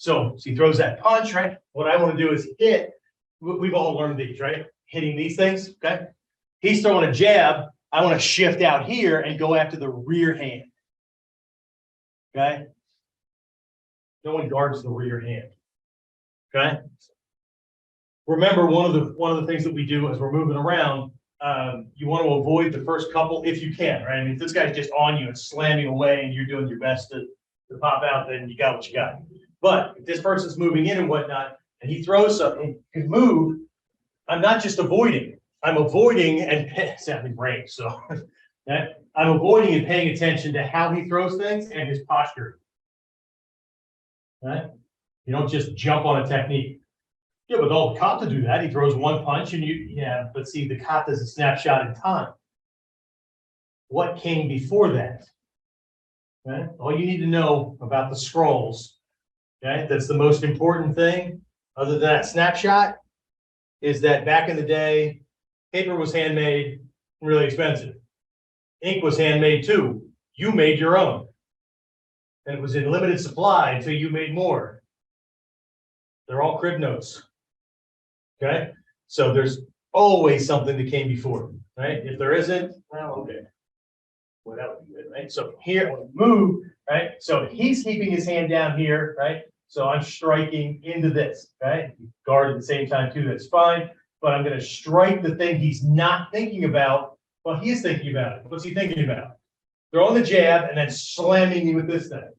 So he throws that punch, right? What I want to do is hit. We've all learned these, right? Hitting these things, okay? He's throwing a jab. I want to shift out here and go after the rear hand. Okay? No one guards the rear hand. Okay? Remember, one of the things that we do as we're moving around, you want to avoid the first couple if you can, right? I mean, if this guy's just on you and slamming away and you're doing your best to pop out, then you got what you got. But if this person's moving in and whatnot, and he throws something, can move, I'm not just avoiding. I'm avoiding and sounding brain, so I'm avoiding and paying attention to how he throws things and his posture. Right? You don't just jump on a technique. Yeah, with all the kata do that. He throws one punch and but see, the kata is a snapshot in time. What came before that? Okay? All you need to know about the scrolls, okay, that's the most important thing, other than that snapshot, is that back in the day, paper was handmade, really expensive. Ink was handmade too. You made your own. And it was in limited supply until you made more. They're all crib notes. Okay? So there's always something that came before, right? If there isn't, well, okay. Well, that would be good, right? So here, I move, right? So he's keeping his hand down here, right? So I'm striking into this, okay? Guard at the same time too, that's fine. But I'm going to strike the thing he's not thinking about. Well, he is thinking about it. What's he thinking about? Throwing the jab and then slamming me with this thing.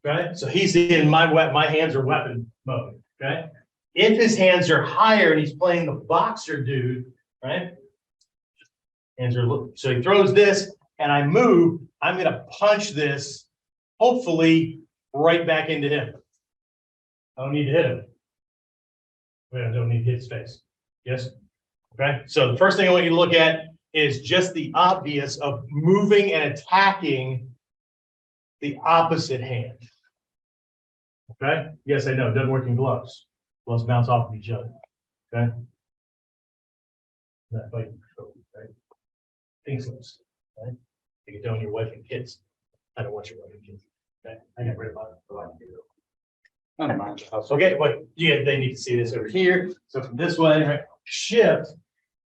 Okay, so he's in my hands are weapon mode. Okay, if his hands are higher and he's playing the boxer dude, right? Hands are so he throws this and I move. I'm going to punch this, hopefully, right back into him. I don't need to hit him. I don't need to hit his face. Yes. Okay. So the first thing I want you to look at is just the obvious of moving and attacking the opposite hand. Okay. Yes, I know. It doesn't work in gloves. Gloves bounce off of each other. Okay. That fight, right? Things slips. Right. You can tell your wife and kids. I don't want your wife and kids. Okay. I got rid of it. Okay, but yeah, they need to see this over here. So from this way, right, shift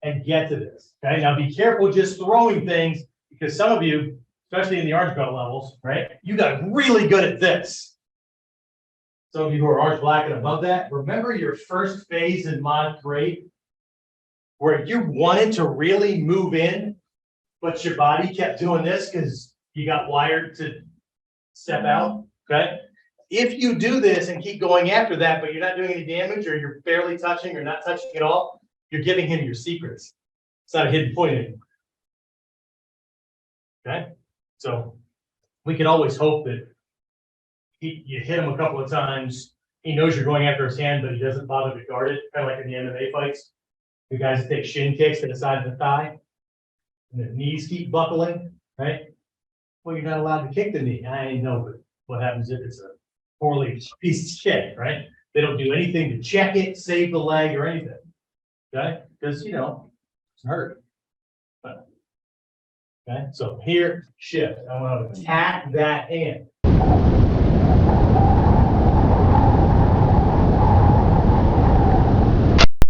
and get to this. Okay, now be careful just throwing things because some of you, especially in the orange belt levels, right, you got really good at this. Some of you who are orange, black, and above that, remember your first phase in Mod 3 where you wanted to really move in, but your body kept doing this because you got wired to step out. Okay. If you do this and keep going after that, but you're not doing any damage or you're barely touching or not touching at all, you're giving him your secrets. It's not a hidden point anymore. Okay? So we can always hope that you hit him a couple of times. He knows you're going after his hand, but he doesn't bother to guard it, kind of like in the MMA fights. The guys that take shin kicks to the side of the thigh and the knees keep buckling, right? Well, you're not allowed to kick the knee. I know, but what happens if it's a poorly piece of shit, right? They don't do anything to check it, save the leg, or anything. Okay, because it's hurt. Okay, so here, shift. I want to attack that hand.